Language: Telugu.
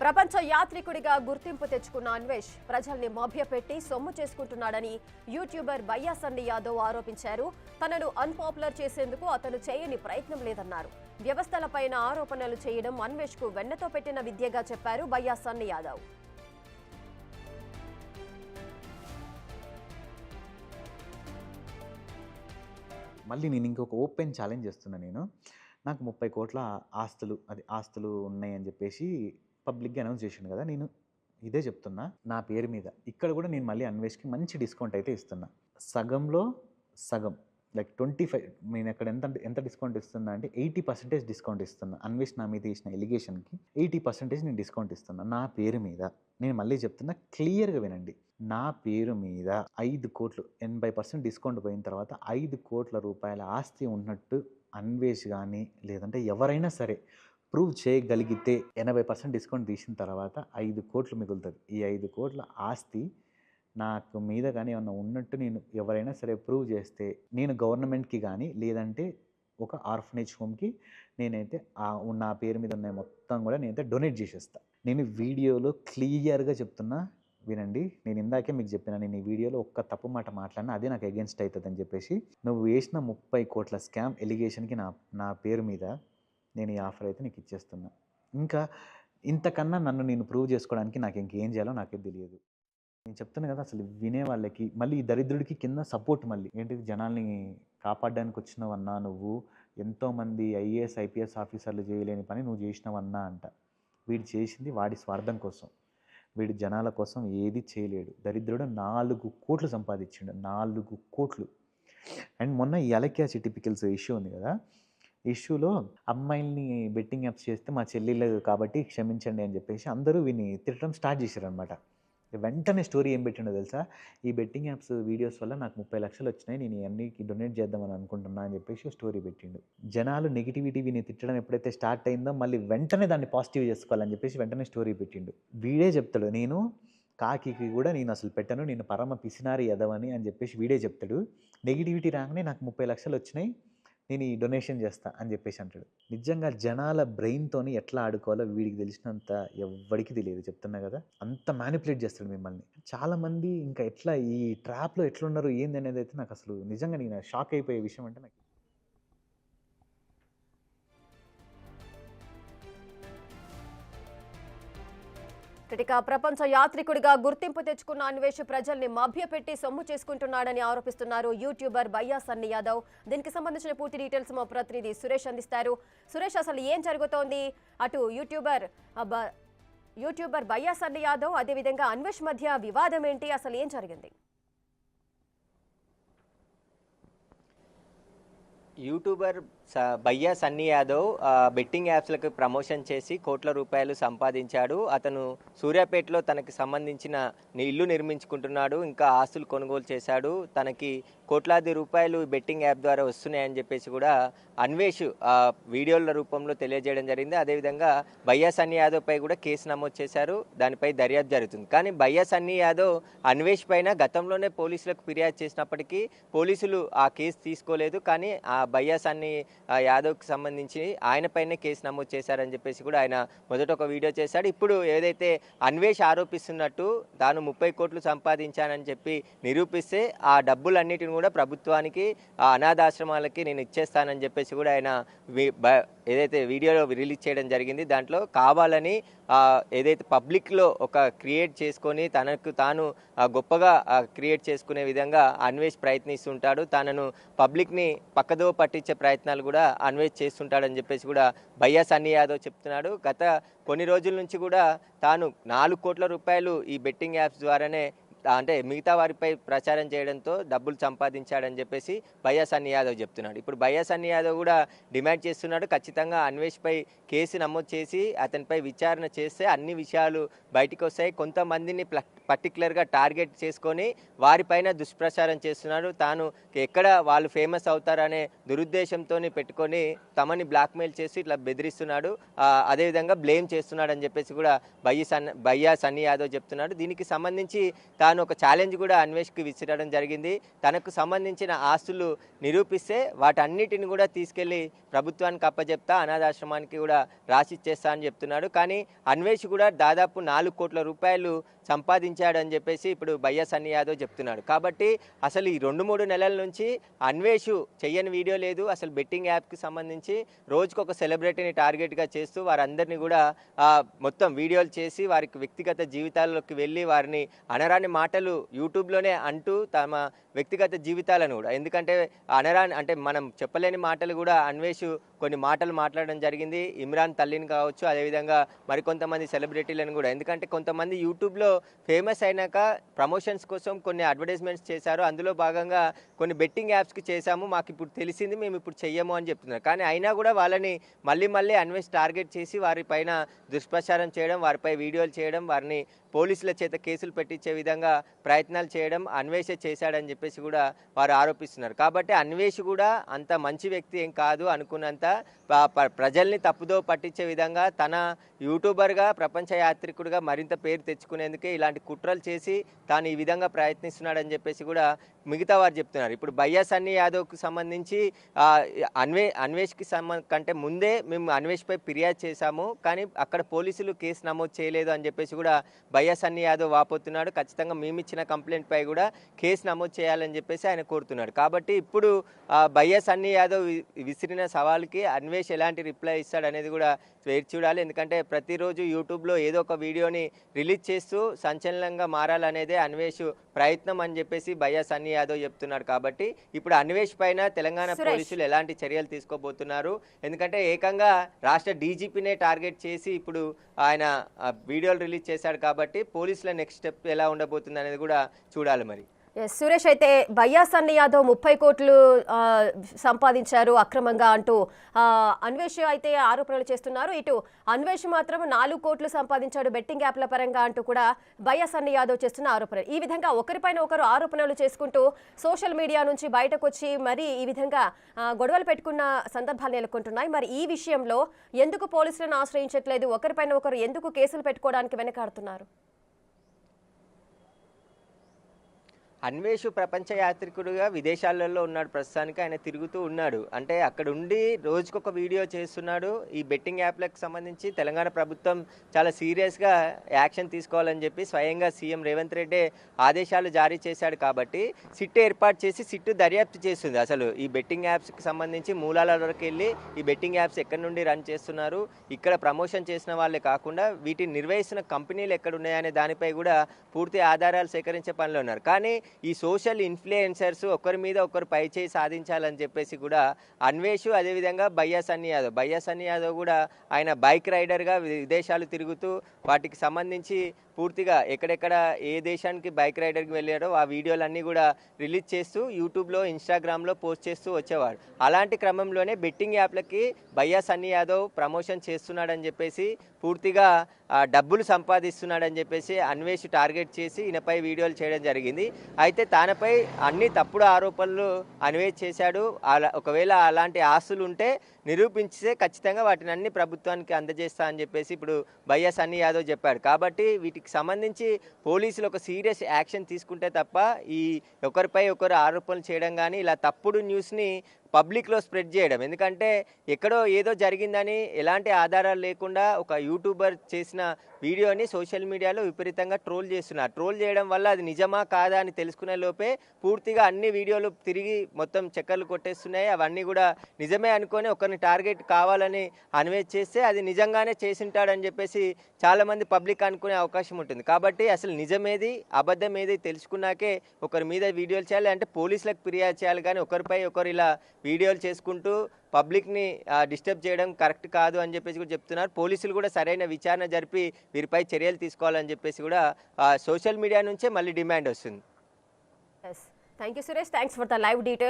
ప్రపంచ యాత్రికుడిగా గుర్తింపు తెచ్చుకున్న అన్వేష్ ప్రజల్ని మభ్యపెట్టి సొమ్ము చేసుకుంటున్నాడని యూట్యూబర్ బయ్యా సన్నీ యాదవ్ ఆరోపించారు. తనను అన్పాపులర్ చేసేందుకు అతను చేయని ప్రయత్నం లేదన్నారు. వ్యవస్థలపైన ఆరోపణలు చేయడం అన్వేష్ కు వెన్నతో పెట్టిన విద్యగా చెప్పారు బయ్యా సన్నీ యాదవ్. మళ్ళీ నేను ఇంకొక ఓపెన్ ఛాలెంజ్ చేస్తున్నా. నాకు 30 కోట్ల ఆస్తులు ఉన్నాయని చెప్పేసి పబ్లిక్గా అనౌన్స్ చేసిండు కదా. నేను ఇదే చెప్తున్నా, నా పేరు మీద ఇక్కడ కూడా నేను మళ్ళీ అన్వేష్కి మంచి డిస్కౌంట్ అయితే ఇస్తున్నా. సగంలో సగం, లైక్ 25. నేను అక్కడ ఎంత డిస్కౌంట్ ఇస్తున్నా అంటే 80% డిస్కౌంట్ ఇస్తున్నా. అన్వేష్ నా మీద ఇచ్చిన ఎలిగేషన్కి 80% నేను డిస్కౌంట్ ఇస్తున్నా నా పేరు మీద. నేను మళ్ళీ చెప్తున్నా, క్లియర్గా వినండి. నా పేరు మీద 5 కోట్లు 80% డిస్కౌంట్ పోయిన తర్వాత 5 కోట్ల రూపాయల ఆస్తి ఉన్నట్టు అన్వేష్ కానీ లేదంటే ఎవరైనా సరే ప్రూవ్ చేయగలిగితే 80% డిస్కౌంట్ తీసిన తర్వాత 5 కోట్లు మిగులుతుంది. ఈ 5 కోట్ల ఆస్తి నాకు మీద కానీ ఏమన్నా ఉన్నట్టు నేను ఎవరైనా సరే ప్రూవ్ చేస్తే నేను గవర్నమెంట్కి కానీ లేదంటే ఒక ఆర్ఫనేజ్ హోమ్కి నేనైతే నా పేరు మీద ఉన్న మొత్తం కూడా నేనైతే డొనేట్ చేసేస్తాను. నేను వీడియోలో క్లియర్గా చెప్తున్నా, వినండి. నేను ఇందాకే మీకు చెప్పిన, నేను ఈ వీడియోలో ఒక్క తప్పు మాట మాట్లాడినా అదే నాకు అగెన్స్ట్ అవుతుంది అని చెప్పేసి నువ్వు వేసిన 30 కోట్ల స్కామ్ ఎలిగేషన్కి నా పేరు మీద నేను ఈ ఆఫర్ అయితే నీకు ఇచ్చేస్తున్నా. ఇంకా ఇంతకన్నా నేను ప్రూవ్ చేసుకోవడానికి నాకు ఇంకేం చేయాలో నాకే తెలియదు. నేను చెప్తాను కదా, అసలు వినే వాళ్ళకి మళ్ళీ ఈ దరిద్రుడికి కింద సపోర్ట్ మళ్ళీ ఏంటిది, జనాల్ని కాపాడడానికి వచ్చినవన్నా నువ్వు, ఎంతోమంది ఐఏఎస్ ఐపీఎస్ ఆఫీసర్లు చేయలేని పని నువ్వు చేసినవన్నా అంట. వీడు చేసింది వాడి స్వార్థం కోసం, వీడు జనాల కోసం ఏది చేయలేడు. దరిద్రుడు 4 కోట్లు సంపాదించిండు, 4 కోట్లు. అండ్ మొన్న ఈ అలక్యా చిటిపికల్స్ ఇష్యూ ఉంది కదా, ఇష్యూలో అమ్మాయిల్ని బెట్టింగ్ యాప్స్ చేస్తే మా చెల్లెళ్ళు కాబట్టి క్షమించండి అని చెప్పేసి అందరూ వీని తిట్టడం స్టార్ట్ చేశారనమాట. వెంటనే స్టోరీ ఏం పెట్టిండో తెలుసా, ఈ బెట్టింగ్ యాప్స్ వీడియోస్ వల్ల నాకు 30 లక్షలు వచ్చినాయి, నేను ఇవన్నీకి డొనేట్ చేద్దామని అనుకుంటున్నా అని చెప్పేసి స్టోరీ పెట్టిండు. జనాలు నెగిటివిటీ విని తిట్టడం ఎప్పుడైతే స్టార్ట్ అయిందో మళ్ళీ వెంటనే దాన్ని పాజిటివ్ చేసుకోవాలని చెప్పేసి వెంటనే స్టోరీ పెట్టిండు. వీడే చెప్తాడు, నేను కాకికి కూడా నేను అసలు పెట్టను, నేను పరమ పిసినారి ఎదవని అని చెప్పేసి వీడే చెప్తాడు. నెగిటివిటీ రాగానే నాకు 30 లక్షలు వచ్చినాయి, నేను ఈ డొనేషన్ చేస్తా అని చెప్పేసి అంటాడు. నిజంగా జనాల బ్రెయిన్తోని ఎట్లా ఆడుకోవాలో వీడికి తెలిసినంత ఎవ్వడికి తెలియదు. చెప్తున్నా కదా, అంత మ్యానిపులేట్ చేస్తాడు మిమ్మల్ని. చాలామంది ఇంకా ఎట్లా ఈ ట్రాప్లో ఎట్లున్నారు ఏంది అనేది అయితే నాకు అసలు నిజంగా నేను షాక్ అయిపోయే విషయం అంటే నాకు. ఇక ప్రపంచ యాత్రికుడిగా గుర్తింపు తెచ్చుకున్న అన్వేష్ ప్రజల్ని మభ్యపెట్టి సొమ్ము చేసుకుంటున్నాడని ఆరోపిస్తున్నారు యూట్యూబర్ బయ్యా సన్నీ యాదవ్. దీనికి సంబంధించిన పూర్తి డీటెయిల్స్ మా ప్రతినిధి సురేష్ అందిస్తారు. సురేష్, అసలు ఏం జరుగుతోంది? అటు యూట్యూబర్ బయ్యా సన్నీ యాదవ్ అదేవిధంగా అన్వేష్ మధ్య వివాదం ఏంటి? అసలు ఏం జరిగింది? యూట్యూబర్ బయ్యా సన్నీ యాదవ్ బెట్టింగ్ యాప్స్లకు ప్రమోషన్ చేసి కోట్ల రూపాయలు సంపాదించాడు. అతను సూర్యాపేటలో తనకి సంబంధించిన ఇల్లు నిర్మించుకుంటున్నాడు, ఇంకా ఆస్తులు కొనుగోలు చేశాడు. తనకి కోట్లాది రూపాయలు బెట్టింగ్ యాప్ ద్వారా వస్తున్నాయని చెప్పేసి కూడా అన్వేష్ వీడియోల రూపంలో తెలియజేయడం జరిగింది. అదేవిధంగా బయ్యా సన్నీ యాదవ్ పై కూడా కేసు నమోదు చేశారు, దానిపై దర్యాప్తు జరుగుతుంది. కానీ బయ్యా సన్నీ యాదవ్ అన్వేష్ పైన గతంలోనే పోలీసులకు ఫిర్యాదు చేసినప్పటికీ పోలీసులు ఆ కేసు తీసుకోలేదు. కానీ ఆ బయ్యా సన్నీ యాదవ్కి సంబంధించి ఆయన పైనే కేసు నమోదు చేశారని చెప్పేసి కూడా ఆయన మొదట ఒక వీడియో చేశాడు. ఇప్పుడు ఏదైతే అన్వేష్ ఆరోపిస్తున్నట్టు తాను 30 కోట్లు సంపాదించానని చెప్పి నిరూపిస్తే ఆ డబ్బులన్నిటిని కూడా ప్రభుత్వానికి, ఆ అనాథాశ్రమాలకి నేను ఇచ్చేస్తానని చెప్పేసి కూడా ఆయన ఏదైతే వీడియోలో రిలీజ్ చేయడం జరిగింది. దాంట్లో కావాలని ఏదైతే పబ్లిక్లో ఒక క్రియేట్ చేసుకొని తనకు తాను గొప్పగా క్రియేట్ చేసుకునే విధంగా అన్వేష్ ప్రయత్నిస్తుంటాడు. తనను పబ్లిక్ని పక్కదో పట్టించే ప్రయత్నాలు కూడా అన్వేష్ చేస్తుంటాడని చెప్పేసి కూడా బయ్యా సన్నీ యాదవ్ చెప్తున్నాడు. గత కొన్ని రోజుల నుంచి కూడా తాను 4 కోట్ల రూపాయలు ఈ బెట్టింగ్ యాప్స్ ద్వారానే అంటే మిగతా వారిపై ప్రచారం చేయడంతో డబ్బులు సంపాదించాడని చెప్పేసి బయ్యా సన్నీ యాదవ్ చెప్తున్నాడు. ఇప్పుడు బయ్యా సన్నీ యాదవ్ కూడా డిమాండ్ చేస్తున్నాడు, ఖచ్చితంగా అన్వేష్పై కేసు నమోదు చేసి అతనిపై విచారణ చేస్తే అన్ని విషయాలు బయటకు వస్తాయి. కొంతమందిని పర్టికులర్గా టార్గెట్ చేసుకొని వారిపైన దుష్ప్రచారం చేస్తున్నాడు. తాను ఎక్కడ వాళ్ళు ఫేమస్ అవుతారనే దురుద్దేశంతో పెట్టుకొని తమని బ్లాక్మెయిల్ చేసి ఇట్లా బెదిరిస్తున్నాడు, అదేవిధంగా బ్లేమ్ చేస్తున్నాడు అని చెప్పేసి కూడా భయ్యా సన్నీ యాదవ్ చెప్తున్నాడు. దీనికి సంబంధించి తాను ఒక ఛాలెంజ్ కూడా అన్వేష్కి విసిరడం జరిగింది. తనకు సంబంధించిన ఆస్తులు నిరూపిస్తే వాటన్నిటిని కూడా తీసుకెళ్లి ప్రభుత్వానికి అప్పచెప్తా, అనాథాశ్రమానికి కూడా రాసిచ్చేస్తా అని చెప్తున్నాడు. కానీ అన్వేష్ కూడా దాదాపు 4 కోట్ల రూపాయలు సంపాదించాడని చెప్పేసి ఇప్పుడు భయ్యా సన్నీ యాదవ్ చెప్తున్నాడు. కాబట్టి అసలు ఈ 2-3 నెలల నుంచి అన్వేష్ చెయ్యని వీడియో లేదు. అసలు బెట్టింగ్ యాప్కి సంబంధించి రోజుకు ఒక సెలబ్రిటీని టార్గెట్గా చేస్తూ వారందరినీ కూడా మొత్తం వీడియోలు చేసి వారికి వ్యక్తిగత జీవితాల్లోకి వెళ్ళి వారిని అనరాని మాటలు యూట్యూబ్లోనే అంటూ తమ వ్యక్తిగత జీవితాలను కూడా, ఎందుకంటే అనరాని అంటే మనం చెప్పలేని మాటలు కూడా అన్వేష్ కొన్ని మాటలు మాట్లాడడం జరిగింది. ఇమ్రాన్ తల్లిని కావచ్చు, అదేవిధంగా మరికొంతమంది సెలబ్రిటీలను కూడా. ఎందుకంటే కొంతమంది యూట్యూబ్లో ఫేమస్ అయినాక ప్రమోషన్స్ కోసం కొన్ని అడ్వర్టైజ్మెంట్స్ చేశారు. అందులో భాగంగా కొన్ని బెట్టింగ్ యాప్స్కి చేశాము, మాకు ఇప్పుడు తెలిసింది, మేము ఇప్పుడు చెయ్యము అని చెప్తున్నారు. కానీ అయినా కూడా వాళ్ళని మళ్ళీ అన్వేష్ టార్గెట్ చేసి వారిపైన దుష్ప్రచారం చేయడం, వారిపై వీడియోలు చేయడం, వారిని పోలీసుల చేత కేసులు పెట్టించే విధంగా ప్రయత్నాలు చేయడం అన్వేషే చేశాడని చెప్పేసి కూడా వారు ఆరోపిస్తున్నారు. కాబట్టి అన్వేష్ కూడా అంత మంచి వ్యక్తి ఏం కాదు అనుకున్నంత ప్రజల్ని తప్పుదో పట్టించే విధంగా తన యూట్యూబర్గా ప్రపంచ యాత్రికుడిగా మరింత పేరు తెచ్చుకునేందుకే ఇలాంటి కుట్రలు చేసి తాను ఈ విధంగా ప్రయత్నిస్తున్నాడని చెప్పేసి కూడా మిగతా వారు చెప్తున్నారు. ఇప్పుడు భయ్యా సన్నీ యాదవ్కి సంబంధించి అన్వేష్కి కంటే ముందే మేము అన్వేష్పై ఫిర్యాదు చేశాము, కానీ అక్కడ పోలీసులు కేసు నమోదు చేయలేదు అని చెప్పేసి కూడా భయ్యా సన్నీ యాదవ్ వాపోతున్నాడు. ఖచ్చితంగా మేమిచ్చిన కంప్లైంట్ పై కూడా కేసు నమోదు చేయాలని చెప్పేసి ఆయన కోరుతున్నాడు. కాబట్టి ఇప్పుడు భయ్యా సన్నీ యాదవ్ విసిరిన సవాల్కి అన్వేష్ ఎలాంటి రిప్లై ఇస్తాడనేది కూడా వేచి చూడాలి. ఎందుకంటే ప్రతిరోజు యూట్యూబ్లో ఏదో ఒక వీడియోని రిలీజ్ చేస్తూ సంచలనంగా మారాలనేదే అన్వేష్ ప్రయత్నం అని చెప్పేసి భయ్యా సన్నీ యాదవ్ చెప్తున్నాడు. కాబట్టి ఇప్పుడు అన్వేష్ పైన తెలంగాణ పోలీసులు ఎలాంటి చర్యలు తీసుకోబోతున్నారు, ఎందుకంటే ఏకంగా రాష్ట్ర డీజీపీనే టార్గెట్ చేసి ఇప్పుడు ఆయన వీడియోలు రిలీజ్ చేశాడు. కాబట్టి పోలీసుల నెక్స్ట్ స్టెప్ ఎలా ఉండబోతుంది అనేది కూడా చూడాలి. మరి సురేష్, అయితే భయ్యా సన్నీ యాదవ్ 30 కోట్లు సంపాదించారు అక్రమంగా అంటూ అన్వేష్ అయితే ఆరోపణలు చేస్తున్నారు. ఇటు అన్వేష్ మాత్రం 4 కోట్లు సంపాదించాడు బెట్టింగ్ యాప్ల పరంగా అంటూ కూడా భయ్యా సన్నీ యాదవ్ చేస్తున్న ఆరోపణలు. ఈ విధంగా ఒకరిపైన ఒకరు ఆరోపణలు చేసుకుంటూ సోషల్ మీడియా నుంచి బయటకు వచ్చి మరి ఈ విధంగా గొడవలు పెట్టుకున్న సందర్భాలు నెలకొంటున్నాయి. మరి ఈ విషయంలో ఎందుకు పోలీసులను ఆశ్రయించట్లేదు, ఒకరిపైన ఒకరు ఎందుకు కేసులు పెట్టుకోవడానికి వెనకాడుతున్నారు? అన్వేష్ ప్రపంచ యాత్రికుడుగా విదేశాలలో ఉన్నాడు. ప్రస్తుతానికి ఆయన తిరుగుతూ ఉన్నాడు. అంటే అక్కడ ఉండి రోజుకొక వీడియో చేస్తున్నాడు. ఈ బెట్టింగ్ యాప్లకు సంబంధించి తెలంగాణ ప్రభుత్వం చాలా సీరియస్గా యాక్షన్ తీసుకోవాలని చెప్పి స్వయంగా సీఎం రేవంత్ రెడ్డి ఆదేశాలు జారీ చేశాడు. కాబట్టి సిట్ ఏర్పాటు చేసి సిట్ దర్యాప్తు చేస్తుంది. అసలు ఈ బెట్టింగ్ యాప్స్కి సంబంధించి మూలాల వరకు వెళ్ళి ఈ బెట్టింగ్ యాప్స్ ఎక్కడి నుండి రన్ చేస్తున్నారు, ఇక్కడ ప్రమోషన్ చేసిన వాళ్ళే కాకుండా వీటిని నిర్వహిస్తున్న కంపెనీలు ఎక్కడ ఉన్నాయనే దానిపై కూడా పూర్తి ఆధారాలు సేకరించే పనిలో ఉన్నారు. కానీ ఈ సోషల్ ఇన్ఫ్లుయెన్సర్స్ ఒకరి మీద ఒకరు పైచేయి సాధించాలని చెప్పేసి కూడా అన్వేష్, అదేవిధంగా భయ్యా సన్నీ యాదవ్ కూడా ఆయన బైక్ రైడర్గా విదేశాలు తిరుగుతూ వాటికి సంబంధించి పూర్తిగా ఎక్కడెక్కడ ఏ దేశానికి బైక్ రైడర్కి వెళ్ళాడో ఆ వీడియోలన్నీ కూడా రిలీజ్ చేస్తూ యూట్యూబ్లో, ఇన్స్టాగ్రామ్లో పోస్ట్ చేస్తూ వచ్చేవాడు. అలాంటి క్రమంలోనే బెట్టింగ్ యాప్లకి భయ్యా సన్నీ యాదవ్ ప్రమోషన్ చేస్తున్నాడని చెప్పేసి పూర్తిగా డబ్బులు సంపాదిస్తున్నాడని చెప్పేసి అన్వేష్ టార్గెట్ చేసి ఈయనపై వీడియోలు చేయడం జరిగింది. అయితే తనపై అన్ని తప్పుడు ఆరోపణలు అన్వేష్ చేశాడు. ఒకవేళ అలాంటి ఆస్తులు ఉంటే నిరూపించితే ఖచ్చితంగా వాటిని అన్ని ప్రభుత్వానికి అందజేస్తా అని చెప్పేసి ఇప్పుడు భయ్యా సన్నీ యాదవ్ చెప్పాడు. కాబట్టి వీటికి సంబంధించి పోలీసులు ఒక సీరియస్ యాక్షన్ తీసుకుంటే తప్ప ఈ ఒకరిపై ఒకరు ఆరోపణలు చేయడం కానీ ఇలా తప్పుడు న్యూస్ని పబ్లిక్లో స్ప్రెడ్ చేయడం, ఎందుకంటే ఎక్కడో ఏదో జరిగిందని ఎలాంటి ఆధారాలు లేకుండా ఒక యూట్యూబర్ చేసిన వీడియోని సోషల్ మీడియాలో విపరీతంగా ట్రోల్ చేస్తున్నారు. ట్రోల్ చేయడం వల్ల అది నిజమా కాదా అని తెలుసుకునే లోపే పూర్తిగా అన్ని వీడియోలు తిరిగి మొత్తం చక్కర్లు కొట్టేస్తున్నాయి. అవన్నీ కూడా నిజమే అనుకొని ఒకరిని టార్గెట్ కావాలని అన్వేష్ చేస్తే అది నిజంగానే చేసింటాడని చెప్పేసి చాలామంది పబ్లిక్ అనుకునే అవకాశం ఉంటుంది. కాబట్టి అసలు నిజమేది అబద్ధం ఏది తెలుసుకున్నాకే ఒకరి మీద వీడియోలు చేయాలి, అంటే పోలీసులకు ఫిర్యాదు చేయాలి. కానీ ఒకరిపై ఒకరు ఇలా వీడియోలు చేసుకుంటూ పబ్లిక్ని డిస్టర్బ్ చేయడం కరెక్ట్ కాదు అని చెప్పేసి కూడా చెప్తున్నారు. పోలీసులు కూడా సరైన విచారణ జరిపి వీరిపై చర్యలు తీసుకోవాలని చెప్పేసి కూడా సోషల్ మీడియా నుంచే మళ్ళీ డిమాండ్ వస్తుంది. Thank you Suresh, thanks for the live details.